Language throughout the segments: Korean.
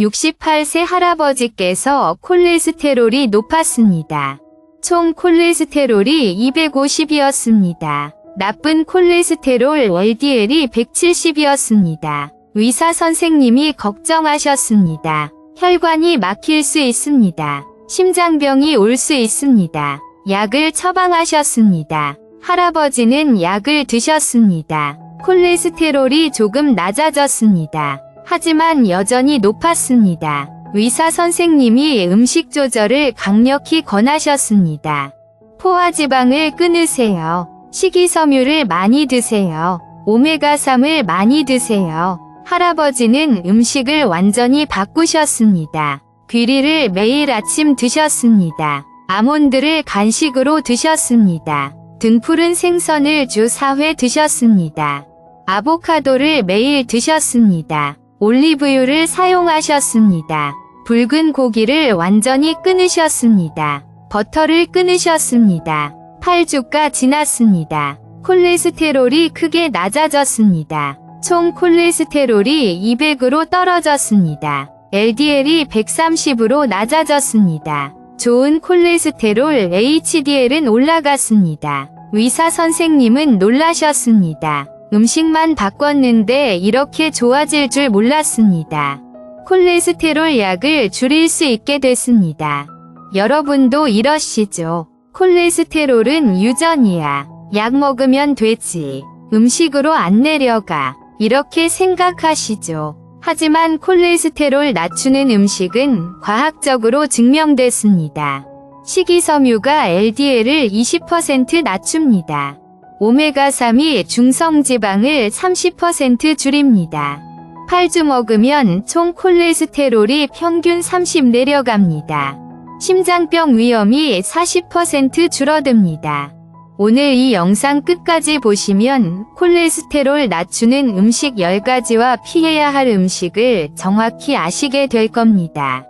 68세 할아버지께서 콜레스테롤이 높았습니다. 총 콜레스테롤이 250이었습니다. 나쁜 콜레스테롤 LDL이 170이었습니다. 의사 선생님이 걱정하셨습니다. 혈관이 막힐 수 있습니다. 심장병이 올 수 있습니다. 약을 처방하셨습니다. 할아버지는 약을 드셨습니다. 콜레스테롤이 조금 낮아졌습니다. 하지만 여전히 높았습니다. 의사 선생님이 음식 조절을 강력히 권하셨습니다. 포화지방을 끊으세요. 식이섬유를 많이 드세요. 오메가3을 많이 드세요. 할아버지는 음식을 완전히 바꾸셨습니다. 귀리를 매일 아침 드셨습니다. 아몬드를 간식으로 드셨습니다. 등푸른 생선을 주 4회 드셨습니다. 아보카도를 매일 드셨습니다. 올리브유를 사용하셨습니다. 붉은 고기를 완전히 끊으셨습니다. 버터를 끊으셨습니다. 8주가 지났습니다. 콜레스테롤이 크게 낮아졌습니다. 총 콜레스테롤이 200으로 떨어졌습니다. LDL이 130으로 낮아졌습니다. 좋은 콜레스테롤 HDL은 올라갔습니다. 의사 선생님은 놀라셨습니다. 음식만 바꿨는데 이렇게 좋아질 줄 몰랐습니다. 콜레스테롤 약을 줄일 수 있게 됐습니다. 여러분도 이러시죠? 콜레스테롤은 유전이야. 약 먹으면 되지. 음식으로 안 내려가. 이렇게 생각하시죠? 하지만 콜레스테롤 낮추는 음식은 과학적으로 증명됐습니다. 식이섬유가 LDL을 20% 낮춥니다. 오메가3이 중성지방을 30% 줄입니다. 8주 먹으면 총 콜레스테롤이 평균 30 내려갑니다. 심장병 위험이 40% 줄어듭니다. 오늘 이 영상 끝까지 보시면 콜레스테롤 낮추는 음식 10가지와 피해야 할 음식을 정확히 아시게 될 겁니다.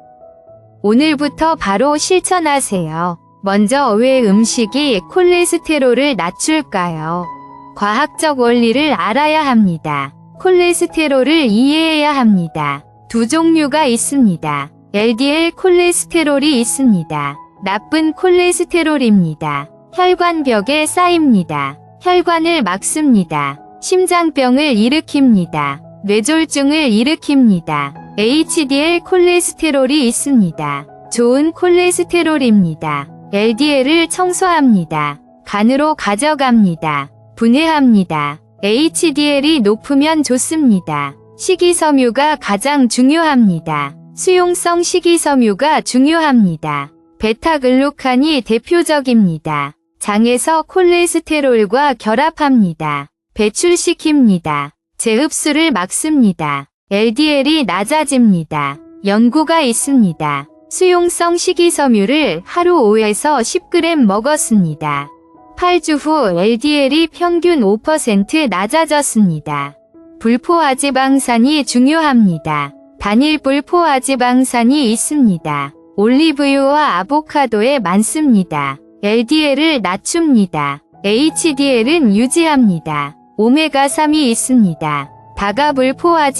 오늘부터 바로 실천하세요. 먼저 왜 음식이 콜레스테롤을 낮출까요? 과학적 원리를 알아야 합니다. 콜레스테롤을 이해해야 합니다. 두 종류가 있습니다. LDL 콜레스테롤이 있습니다. 나쁜 콜레스테롤입니다. 혈관벽에 쌓입니다. 혈관을 막습니다. 심장병을 일으킵니다. 뇌졸중을 일으킵니다. HDL 콜레스테롤이 있습니다. 좋은 콜레스테롤입니다. LDL을 청소합니다. 간으로 가져갑니다. 분해합니다. HDL이 높으면 좋습니다. 식이섬유가 가장 중요합니다. 수용성 식이섬유가 중요합니다. 베타글루칸이 대표적입니다. 장에서 콜레스테롤과 결합합니다. 배출시킵니다. 재흡수를 막습니다. LDL이 낮아집니다. 연구가 있습니다. 수용성 식이섬유를 하루 5에서 10g 먹었습니다. 8주 후 LDL이 평균 5% 낮아졌습니다. 불포아지방산이 중요합니다. 단일 불포아지방산이 있습니다. 올리브유와 아보카도에 많습니다. LDL을 낮춥니다. HDL은 유지합니다. 오메가3이 있습니다.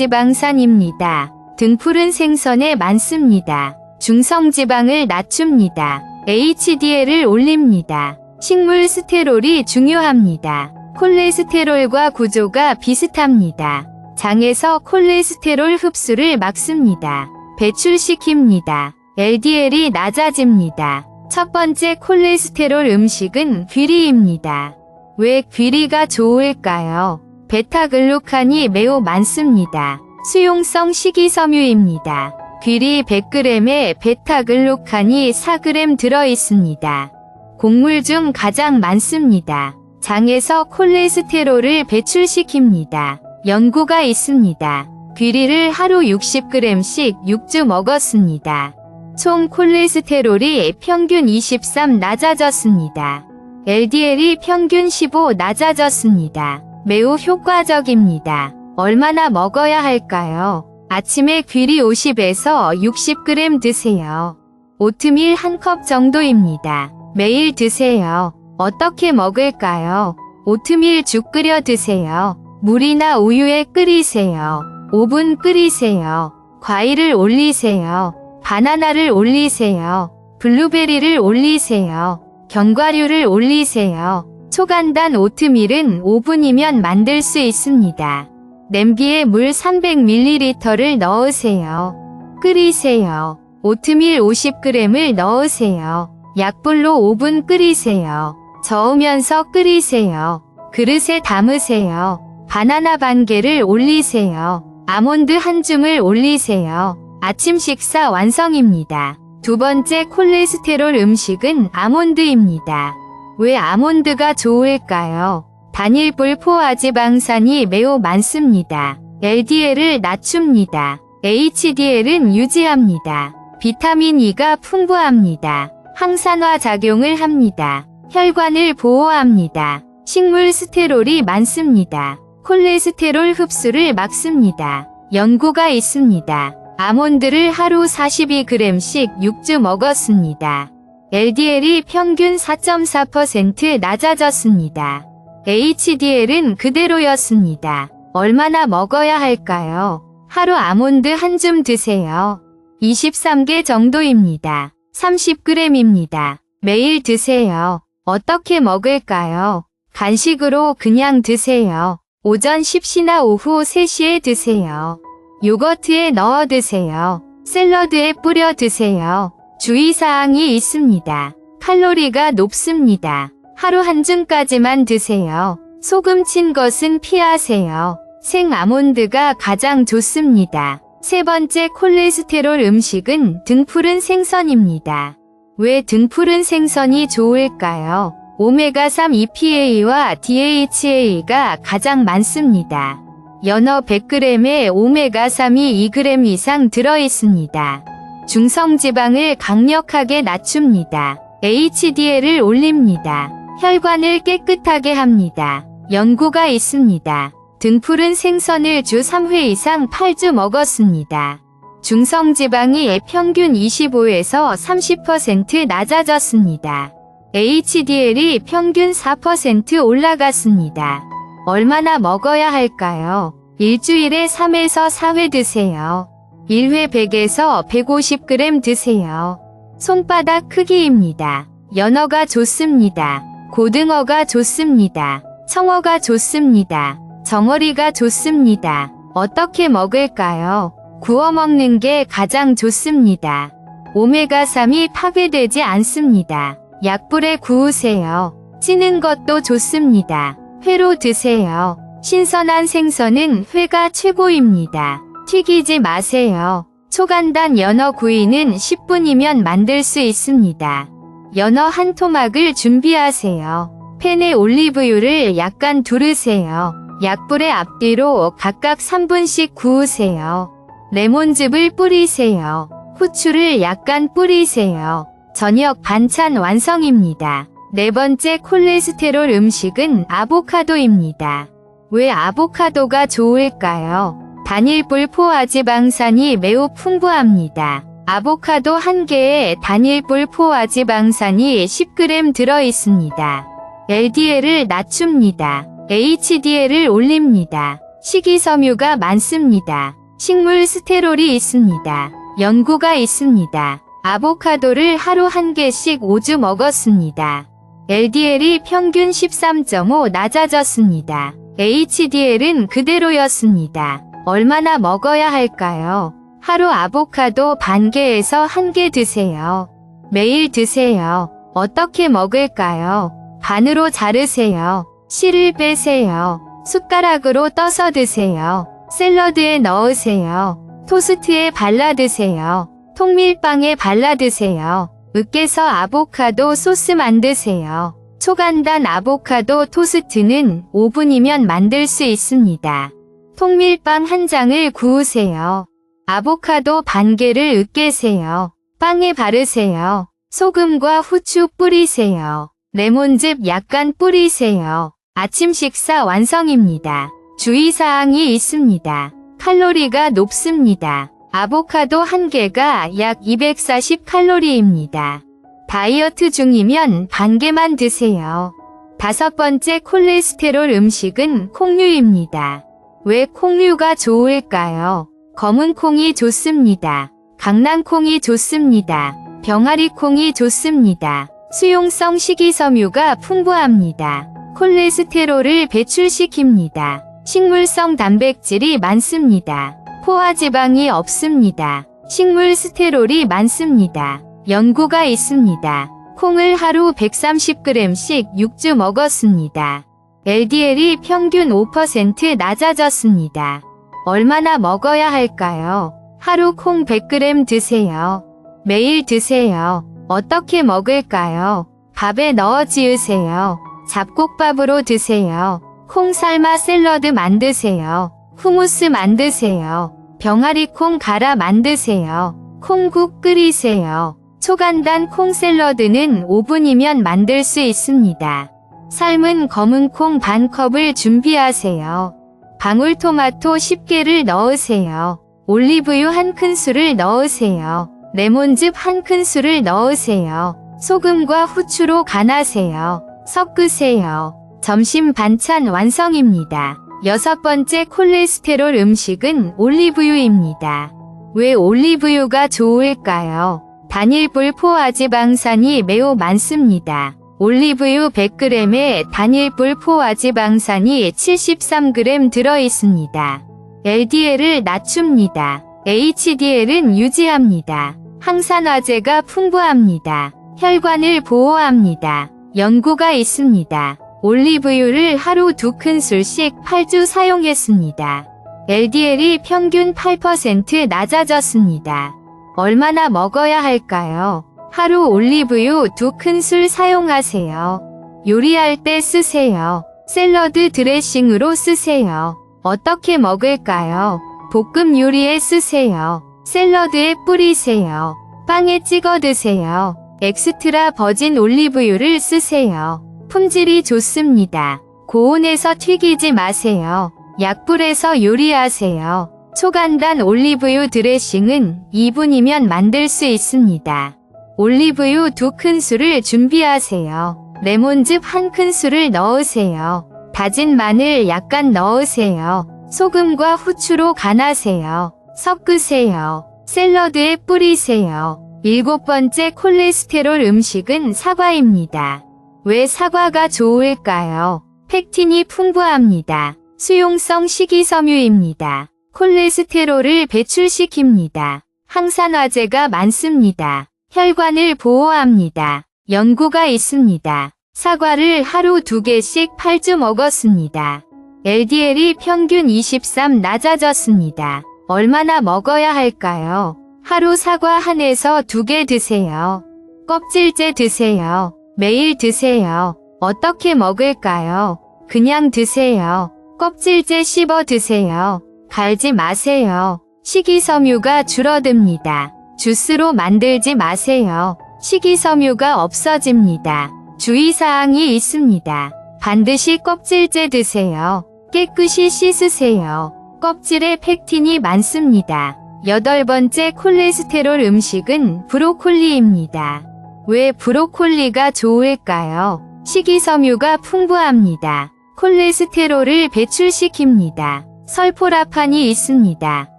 다가불포아지방산입니다. 등푸른 생선에 많습니다. 중성지방을 낮춥니다. HDL을 올립니다. 식물 스테롤이 중요합니다. 콜레스테롤과 구조가 비슷합니다. 장에서 콜레스테롤 흡수를 막습니다. 배출시킵니다. LDL이 낮아집니다. 첫 번째 콜레스테롤 음식은 귀리입니다. 왜 귀리가 좋을까요? 베타글루칸이 매우 많습니다. 수용성 식이섬유입니다. 귀리 100g에 베타글루칸이 4g 들어있습니다. 곡물 중 가장 많습니다. 장에서 콜레스테롤을 배출시킵니다. 연구가 있습니다. 귀리를 하루 60g씩 6주 먹었습니다. 총 콜레스테롤이 평균 23 낮아졌습니다. LDL이 평균 15 낮아졌습니다. 매우 효과적입니다. 얼마나 먹어야 할까요? 아침에 귀리 50에서 60g 드세요. 오트밀 1컵 정도입니다. 매일 드세요. 어떻게 먹을까요? 오트밀 죽 끓여 드세요. 물이나 우유에 끓이세요. 5분 끓이세요. 과일을 올리세요. 바나나를 올리세요. 블루베리를 올리세요. 견과류를 올리세요. 초간단 오트밀은 5분이면 만들 수 있습니다. 냄비에 물 300ml를 넣으세요. 끓이세요. 오트밀 50g을 넣으세요. 약불로 5분 끓이세요. 저으면서 끓이세요. 그릇에 담으세요. 바나나 반 개를 올리세요. 아몬드 한 줌을 올리세요. 아침 식사 완성입니다. 두 번째 콜레스테롤 음식은 아몬드입니다. 왜 아몬드가 좋을까요? 단일불 포화지방산이 매우 많습니다. LDL을 낮춥니다. HDL은 유지합니다. 비타민 E가 풍부합니다. 항산화 작용을 합니다. 혈관을 보호합니다. 식물 스테롤이 많습니다. 콜레스테롤 흡수를 막습니다. 연구가 있습니다. 아몬드를 하루 42g씩 6주 먹었습니다. LDL이 평균 4.4% 낮아졌습니다. HDL은 그대로였습니다. 얼마나 먹어야 할까요? 하루 아몬드 한 줌 드세요. 23개 정도입니다. 30g입니다. 매일 드세요. 어떻게 먹을까요? 간식으로 그냥 드세요. 오전 10시나 오후 3시에 드세요. 요거트에 넣어 드세요. 샐러드에 뿌려 드세요. 주의사항이 있습니다. 칼로리가 높습니다. 하루 한 줌까지만 드세요. 소금 친 것은 피하세요. 생 아몬드가 가장 좋습니다. 세 번째 콜레스테롤 음식은 등푸른 생선입니다. 왜 등푸른 생선이 좋을까요? 오메가3 EPA와 DHA가 가장 많습니다. 연어 100g에 오메가3이 2g 이상 들어있습니다. 중성지방을 강력하게 낮춥니다. HDL을 올립니다. 혈관을 깨끗하게 합니다. 연구가 있습니다. 등푸른 생선을 주 3회 이상 8주 먹었습니다. 중성지방이 평균 25에서 30% 낮아졌습니다. HDL이 평균 4% 올라갔습니다. 얼마나 먹어야 할까요? 일주일에 3에서 4회 드세요. 1회 100에서 150g 드세요. 손바닥 크기입니다. 연어가 좋습니다. 고등어가 좋습니다. 청어가 좋습니다. 정어리가 좋습니다. 어떻게 먹을까요? 구워 먹는 게 가장 좋습니다. 오메가3이 파괴되지 않습니다. 약불에 구우세요. 찌는 것도 좋습니다. 회로 드세요. 신선한 생선은 회가 최고입니다. 튀기지 마세요. 초간단 연어 구이는 10분이면 만들 수 있습니다. 연어 한 토막을 준비하세요. 팬에 올리브유를 약간 두르세요. 약불에 앞뒤로 각각 3분씩 구우세요. 레몬즙을 뿌리세요. 후추를 약간 뿌리세요. 저녁 반찬 완성입니다. 네 번째 콜레스테롤 음식은 아보카도입니다. 왜 아보카도가 좋을까요? 단일불 포화지방산이 매우 풍부합니다. 아보카도 한 개에 단일불 포화지방산이 10g 들어있습니다. LDL을 낮춥니다. HDL을 올립니다. 식이섬유가 많습니다. 식물 스테롤이 있습니다. 연구가 있습니다. 아보카도를 하루 한 개씩 5주 먹었습니다. LDL이 평균 13.5 낮아졌습니다. HDL은 그대로였습니다. 얼마나 먹어야 할까요? 하루 아보카도 반 개에서 한 개 드세요. 매일 드세요. 어떻게 먹을까요? 반으로 자르세요. 씨를 빼세요. 숟가락으로 떠서 드세요. 샐러드에 넣으세요. 토스트에 발라 드세요. 통밀빵에 발라 드세요. 으깨서 아보카도 소스 만드세요. 초간단 아보카도 토스트는 5분이면 만들 수 있습니다. 통밀빵 한 장을 구우세요. 아보카도 반 개를 으깨세요. 빵에 바르세요. 소금과 후추 뿌리세요. 레몬즙 약간 뿌리세요. 아침 식사 완성입니다. 주의사항이 있습니다. 칼로리가 높습니다. 아보카도 한 개가 약 240칼로리입니다. 다이어트 중이면 반 개만 드세요. 다섯 번째 콜레스테롤 음식은 콩류입니다. 왜 콩류가 좋을까요? 검은 콩이 좋습니다. 강낭콩이 좋습니다. 병아리 콩이 좋습니다. 수용성 식이섬유가 풍부합니다. 콜레스테롤을 배출시킵니다. 식물성 단백질이 많습니다. 포화지방이 없습니다. 식물 스테롤이 많습니다. 연구가 있습니다. 콩을 하루 130g씩 6주 먹었습니다. LDL이 평균 5% 낮아졌습니다. 얼마나 먹어야 할까요? 하루 콩 100g 드세요. 매일 드세요. 어떻게 먹을까요? 밥에 넣어 지으세요. 잡곡밥으로 드세요. 콩 삶아 샐러드 만드세요. 후무스 만드세요. 병아리 콩 갈아 만드세요. 콩국 끓이세요. 초간단 콩 샐러드는 5분이면 만들 수 있습니다. 삶은 검은 콩 반 컵을 준비하세요. 방울토마토 10개를 넣으세요. 올리브유 1큰술을 넣으세요. 레몬즙 1큰술을 넣으세요. 소금과 후추로 간하세요. 섞으세요. 점심 반찬 완성입니다. 6번째 콜레스테롤 음식은 올리브유입니다. 왜 올리브유가 좋을까요? 단일불 포화지방산이 매우 많습니다. 올리브유 100g에 단일불 포화지방산이 73g 들어있습니다. LDL을 낮춥니다. HDL은 유지합니다. 항산화제가 풍부합니다. 혈관을 보호합니다. 연구가 있습니다. 올리브유를 하루 2큰술씩 8주 사용했습니다. LDL이 평균 8% 낮아졌습니다. 얼마나 먹어야 할까요? 하루 올리브유 2큰술 사용하세요. 요리할 때 쓰세요. 샐러드 드레싱으로 쓰세요. 어떻게 먹을까요? 볶음 요리에 쓰세요. 샐러드에 뿌리세요. 빵에 찍어 드세요. 엑스트라 버진 올리브유를 쓰세요. 품질이 좋습니다. 고온에서 튀기지 마세요. 약불에서 요리하세요. 초간단 올리브유 드레싱은 2분이면 만들 수 있습니다. 올리브유 2큰술을 준비하세요. 레몬즙 1큰술을 넣으세요. 다진 마늘 약간 넣으세요. 소금과 후추로 간하세요. 섞으세요. 샐러드에 뿌리세요. 7번째 콜레스테롤 음식은 사과입니다. 왜 사과가 좋을까요? 펙틴이 풍부합니다. 수용성 식이섬유입니다. 콜레스테롤을 배출시킵니다. 항산화제가 많습니다. 혈관을 보호합니다. 연구가 있습니다. 사과를 하루 2개씩 8주 먹었습니다. LDL이 평균 23 낮아졌습니다. 얼마나 먹어야 할까요? 하루 사과 1에서 2개 드세요. 껍질째 드세요. 매일 드세요. 어떻게 먹을까요? 그냥 드세요. 껍질째 씹어 드세요. 갈지 마세요. 식이섬유가 줄어듭니다. 주스로 만들지 마세요. 식이섬유가 없어집니다. 주의사항이 있습니다. 반드시 껍질째 드세요. 깨끗이 씻으세요. 껍질에 펙틴이 많습니다. 8번째 콜레스테롤 음식은 브로콜리입니다. 왜 브로콜리가 좋을까요? 식이섬유가 풍부합니다. 콜레스테롤을 배출시킵니다. 설포라판이 있습니다.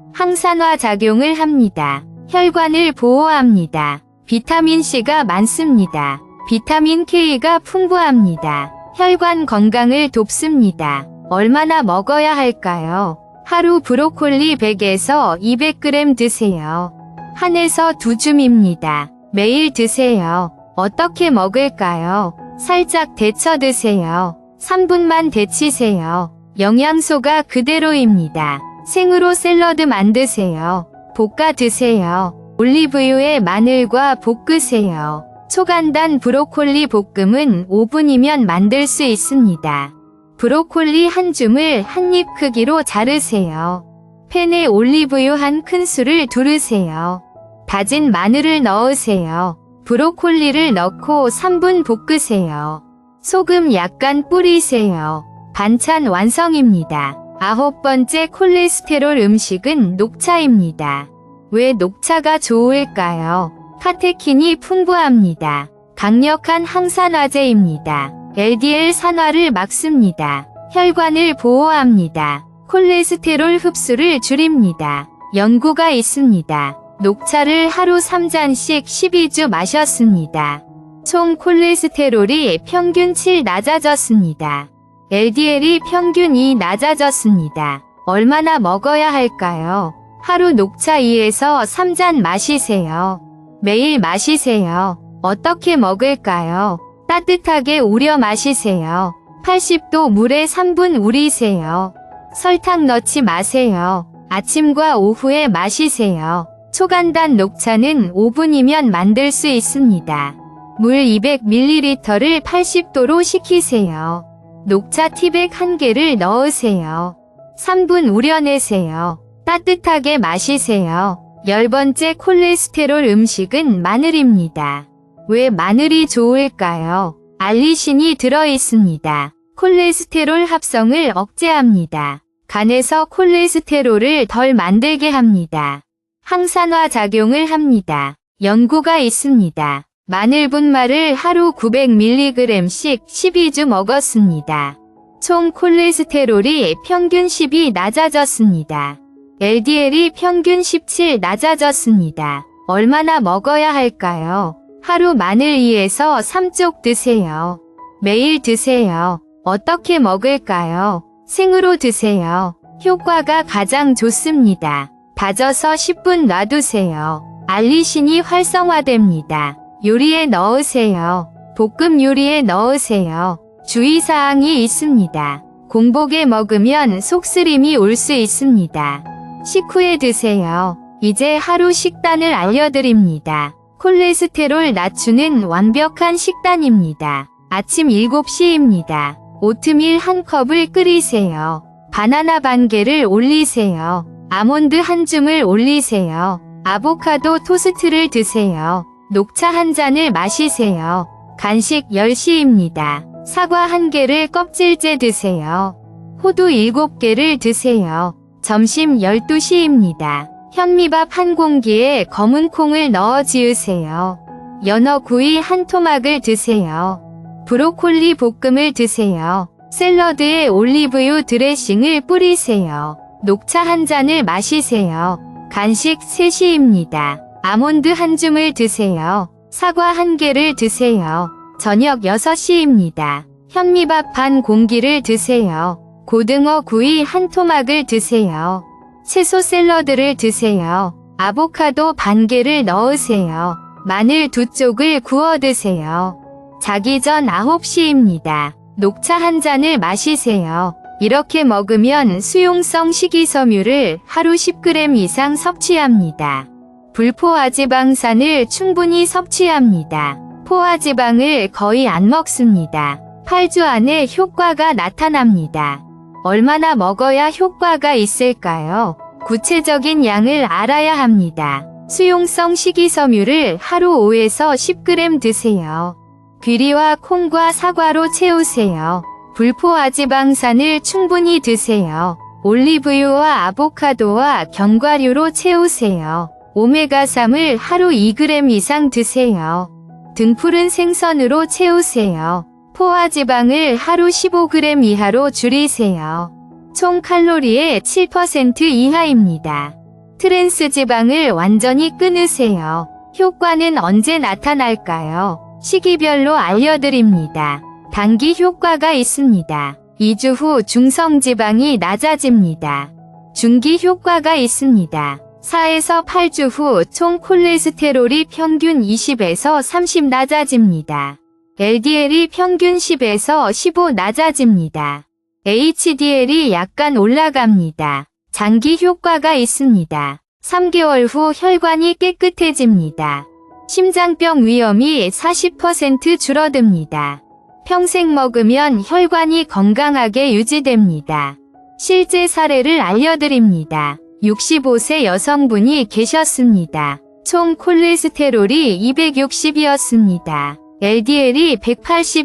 항산화 작용을 합니다. 혈관을 보호합니다. 비타민C가 많습니다. 비타민 K가 풍부합니다. 혈관 건강을 돕습니다. 얼마나 먹어야 할까요? 하루 브로콜리 100에서 200g 드세요. 1에서 2줌입니다. 매일 드세요. 어떻게 먹을까요? 살짝 데쳐 드세요. 3분만 데치세요. 영양소가 그대로입니다. 생으로 샐러드 만드세요. 볶아 드세요. 올리브유에 마늘과 볶으세요. 초간단 브로콜리 볶음은 5분이면 만들 수 있습니다. 브로콜리 한 줌을 한 입 크기로 자르세요. 팬에 올리브유 1큰술을 두르세요. 다진 마늘을 넣으세요. 브로콜리를 넣고 3분 볶으세요. 소금 약간 뿌리세요. 반찬 완성입니다. 9번째 콜레스테롤 음식은 녹차입니다. 왜 녹차가 좋을까요? 카테킨이 풍부합니다. 강력한 항산화제입니다. LDL 산화를 막습니다. 혈관을 보호합니다. 콜레스테롤 흡수를 줄입니다. 연구가 있습니다. 녹차를 하루 3잔씩 12주 마셨습니다. 총 콜레스테롤이 평균 7 낮아졌습니다. LDL이 평균 2 낮아졌습니다. 얼마나 먹어야 할까요? 하루 녹차 2에서 3잔 마시세요. 매일 마시세요. 어떻게 먹을까요? 따뜻하게 우려 마시세요. 80도 물에 3분 우리세요. 설탕 넣지 마세요. 아침과 오후에 마시세요. 초간단 녹차는 5분이면 만들 수 있습니다. 물 200ml를 80도로 식히세요. 녹차 티백 1개를 넣으세요. 3분 우려내세요. 따뜻하게 마시세요. 10번째 콜레스테롤 음식은 마늘입니다. 왜 마늘이 좋을까요? 알리신이 들어있습니다. 콜레스테롤 합성을 억제합니다. 간에서 콜레스테롤을 덜 만들게 합니다. 항산화 작용을 합니다. 연구가 있습니다. 마늘 분말을 하루 900mg씩 12주 먹었습니다. 총 콜레스테롤이 평균 12 낮아졌습니다. LDL이 평균 17 낮아졌습니다. 얼마나 먹어야 할까요? 하루 마늘 2에서 3쪽 드세요. 매일 드세요. 어떻게 먹을까요? 생으로 드세요. 효과가 가장 좋습니다. 다져서 10분 놔두세요. 알리신이 활성화됩니다. 요리에 넣으세요. 볶음 요리에 넣으세요. 주의사항이 있습니다. 공복에 먹으면 속쓰림이 올 수 있습니다. 식후에 드세요. 이제 하루 식단을 알려드립니다. 콜레스테롤 낮추는 완벽한 식단입니다. 아침 7시입니다. 오트밀 1컵을 끓이세요. 바나나 반 개를 올리세요. 아몬드 1줌을 올리세요. 아보카도 토스트를 드세요. 녹차 1잔을 마시세요. 간식 10시입니다. 사과 1개를 껍질째 드세요. 호두 7개를 드세요. 점심 12시입니다. 현미밥 1공기에 검은 콩을 넣어 지으세요. 연어 구이 1토막을 드세요. 브로콜리 볶음을 드세요. 샐러드에 올리브유 드레싱을 뿌리세요. 녹차 1잔을 마시세요. 간식 3시입니다. 아몬드 1줌을 드세요. 사과 1개를 드세요. 저녁 6시입니다. 현미밥 반 공기를 드세요. 고등어 구이 1토막을 드세요. 채소 샐러드를 드세요. 아보카도 반 개를 넣으세요. 마늘 2쪽을 구워 드세요. 자기 전 9시입니다. 녹차 1잔을 마시세요. 이렇게 먹으면 수용성 식이섬유를 하루 10g 이상 섭취합니다. 불포화지방산을 충분히 섭취합니다. 포화지방을 거의 안 먹습니다. 8주 안에 효과가 나타납니다. 얼마나 먹어야 효과가 있을까요? 구체적인 양을 알아야 합니다. 수용성 식이섬유를 하루 5에서 10g 드세요. 귀리와 콩과 사과로 채우세요. 불포화지방산을 충분히 드세요. 올리브유와 아보카도와 견과류로 채우세요. 오메가3을 하루 2g 이상 드세요. 등푸른 생선으로 채우세요. 포화지방을 하루 15g 이하로 줄이세요. 총 칼로리의 7% 이하입니다. 트랜스지방을 완전히 끊으세요. 효과는 언제 나타날까요? 시기별로 알려드립니다. 단기 효과가 있습니다. 2주 후 중성지방이 낮아집니다. 중기 효과가 있습니다. 4에서 8주 후 총 콜레스테롤이 평균 20에서 30 낮아집니다. LDL이 평균 10에서 15 낮아집니다. HDL이 약간 올라갑니다. 장기 효과가 있습니다. 3개월 후 혈관이 깨끗해집니다. 심장병 위험이 40% 줄어듭니다. 평생 먹으면 혈관이 건강하게 유지됩니다. 실제 사례를 알려드립니다. 65세 여성분이 계셨습니다. 총 콜레스테롤이 260이었습니다. LDL이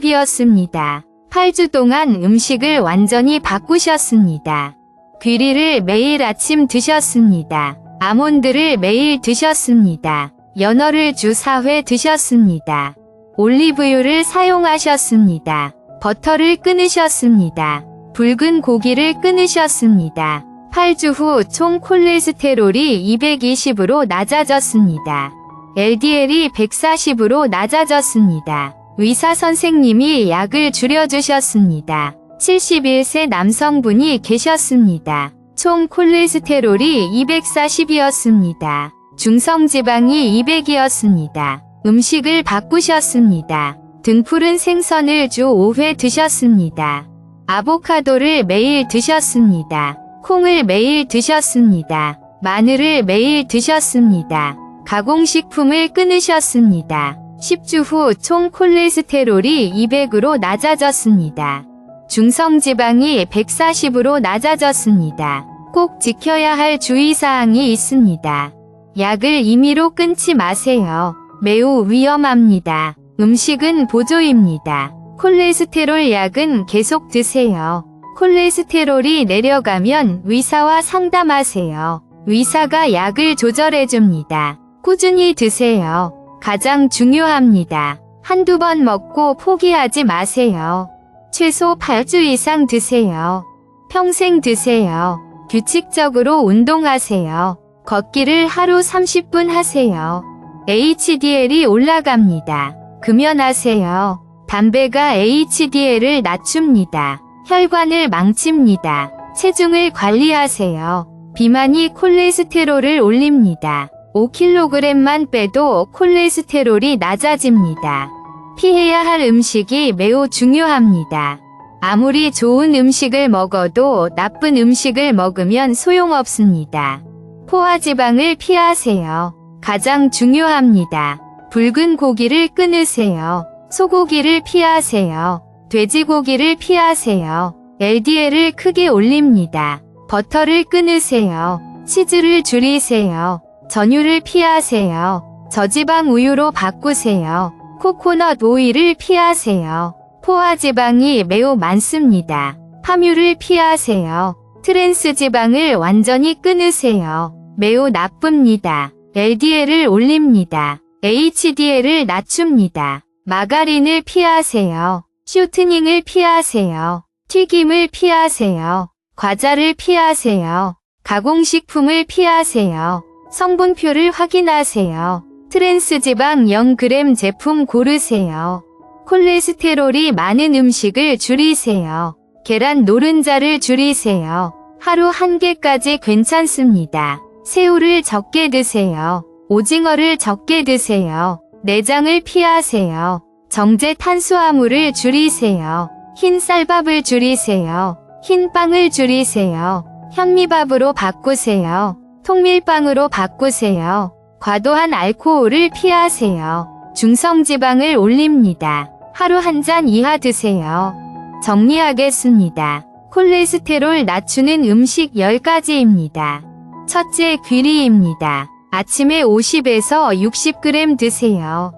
180이었습니다. 8주 동안 음식을 완전히 바꾸셨습니다. 귀리를 매일 아침 드셨습니다. 아몬드를 매일 드셨습니다. 연어를 주 4회 드셨습니다. 올리브유를 사용하셨습니다. 버터를 끊으셨습니다. 붉은 고기를 끊으셨습니다. 8주 후 총 콜레스테롤이 220으로 낮아졌습니다. LDL이 140으로 낮아졌습니다. 의사 선생님이 약을 줄여주셨습니다. 71세 남성분이 계셨습니다. 총 콜레스테롤이 240이었습니다. 중성지방이 200이었습니다. 음식을 바꾸셨습니다. 등푸른 생선을 주 5회 드셨습니다. 아보카도를 매일 드셨습니다. 콩을 매일 드셨습니다. 마늘을 매일 드셨습니다. 가공식품을 끊으셨습니다. 10주 후 총 콜레스테롤이 200으로 낮아졌습니다. 중성지방이 140으로 낮아졌습니다. 꼭 지켜야 할 주의사항이 있습니다. 약을 임의로 끊지 마세요. 매우 위험합니다. 음식은 보조입니다. 콜레스테롤 약은 계속 드세요. 콜레스테롤이 내려가면 의사와 상담하세요. 의사가 약을 조절해줍니다. 꾸준히 드세요. 가장 중요합니다. 한두 번 먹고 포기하지 마세요. 최소 8주 이상 드세요. 평생 드세요. 규칙적으로 운동하세요. 걷기를 하루 30분 하세요. HDL이 올라갑니다. 금연하세요. 담배가 HDL을 낮춥니다. 혈관을 망칩니다. 체중을 관리하세요. 비만이 콜레스테롤을 올립니다. 5kg만 빼도 콜레스테롤이 낮아집니다. 피해야 할 음식이 매우 중요합니다. 아무리 좋은 음식을 먹어도 나쁜 음식을 먹으면 소용없습니다. 포화지방을 피하세요. 가장 중요합니다. 붉은 고기를 끊으세요. 소고기를 피하세요. 돼지고기를 피하세요. LDL을 크게 올립니다. 버터를 끊으세요. 치즈를 줄이세요. 전유를 피하세요. 저지방 우유로 바꾸세요. 코코넛 오일을 피하세요. 포화지방이 매우 많습니다. 함유를 피하세요. 트랜스지방을 완전히 끊으세요. 매우 나쁩니다. LDL을 올립니다. HDL을 낮춥니다. 마가린을 피하세요. 쇼트닝을 피하세요. 튀김을 피하세요. 과자를 피하세요. 가공식품을 피하세요. 성분표를 확인하세요. 트랜스지방 0g 제품 고르세요. 콜레스테롤이 많은 음식을 줄이세요. 계란 노른자를 줄이세요. 하루 1개까지 괜찮습니다. 새우를 적게 드세요. 오징어를 적게 드세요. 내장을 피하세요. 정제 탄수화물을 줄이세요. 흰 쌀밥을 줄이세요. 흰 빵을 줄이세요. 현미밥으로 바꾸세요. 통밀빵으로 바꾸세요. 과도한 알코올을 피하세요. 중성지방을 올립니다. 하루 1잔 이하 드세요. 정리하겠습니다. 콜레스테롤 낮추는 음식 10가지입니다. 첫째, 귀리입니다. 아침에 50에서 60g 드세요.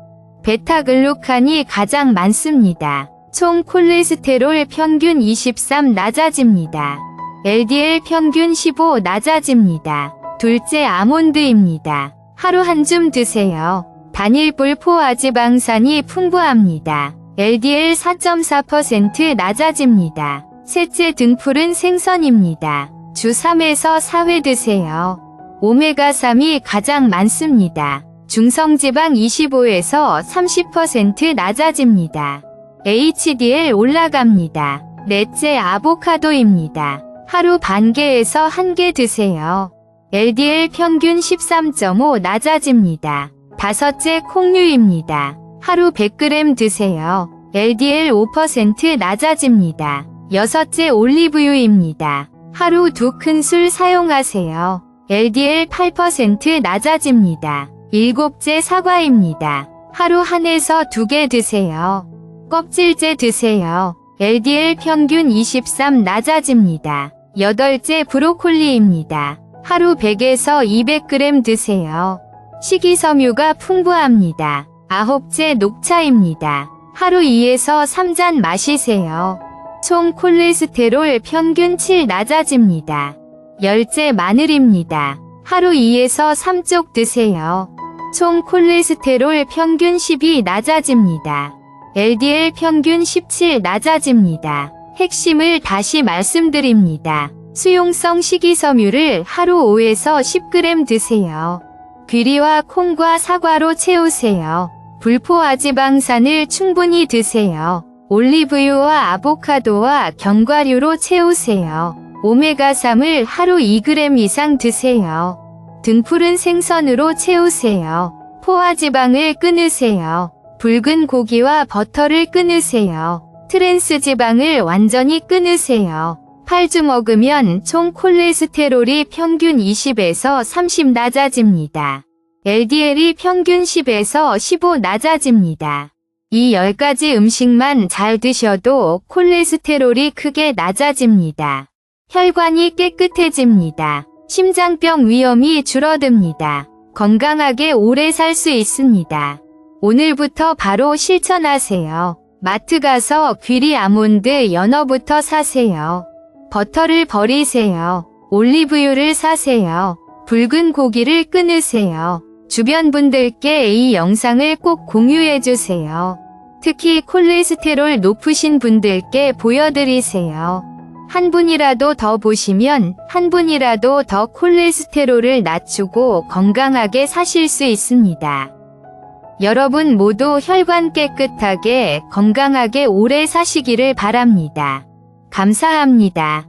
베타글루칸이 가장 많습니다. 총 콜레스테롤 평균 23 낮아집니다. LDL 평균 15 낮아집니다. 둘째, 아몬드입니다. 하루 한 줌 드세요. 단일불 포화지방산이 풍부합니다. LDL 4.4% 낮아집니다. 셋째, 등푸른 생선입니다. 주 3에서 4회 드세요. 오메가3이 가장 많습니다. 중성지방 25에서 30% 낮아집니다. HDL 올라갑니다. 넷째, 아보카도입니다. 하루 반 개에서 1개 드세요. LDL 평균 13.5 낮아집니다. 다섯째, 콩류입니다. 하루 100g 드세요. LDL 5% 낮아집니다. 여섯째, 올리브유입니다. 하루 2큰술 사용하세요. LDL 8% 낮아집니다. 일곱째, 사과입니다. 하루 1에서 2개 드세요. 껍질째 드세요. LDL 평균 23 낮아집니다. 여덟째, 브로콜리입니다. 하루 100에서 200g 드세요. 식이섬유가 풍부합니다. 아홉째, 녹차입니다. 하루 2에서 3잔 마시세요. 총 콜레스테롤 평균 7 낮아집니다. 열째, 마늘입니다. 하루 2에서 3쪽 드세요. 총 콜레스테롤 평균 12 낮아집니다. LDL 평균 17 낮아집니다. 핵심을 다시 말씀드립니다. 수용성 식이섬유를 하루 5에서 10g 드세요. 귀리와 콩과 사과로 채우세요. 불포화지방산을 충분히 드세요. 올리브유와 아보카도와 견과류로 채우세요. 오메가3을 하루 2g 이상 드세요. 등푸른 생선으로 채우세요. 포화지방을 끊으세요. 붉은 고기와 버터를 끊으세요. 트랜스 지방을 완전히 끊으세요. 팔주 먹으면 총 콜레스테롤이 평균 20에서 30 낮아집니다. LDL이 평균 10에서 15 낮아집니다. 이 10가지 음식만 잘 드셔도 콜레스테롤이 크게 낮아집니다. 혈관이 깨끗해집니다. 심장병 위험이 줄어듭니다. 건강하게 오래 살 수 있습니다. 오늘부터 바로 실천하세요. 마트 가서 귀리 아몬드 연어부터 사세요. 버터를 버리세요. 올리브유를 사세요. 붉은 고기를 끊으세요. 주변 분들께 이 영상을 꼭 공유해주세요. 특히 콜레스테롤 높으신 분들께 보여드리세요. 한 분이라도 더 보시면 한 분이라도 더 콜레스테롤을 낮추고 건강하게 사실 수 있습니다. 여러분 모두 혈관 깨끗하게 건강하게 오래 사시기를 바랍니다. 감사합니다.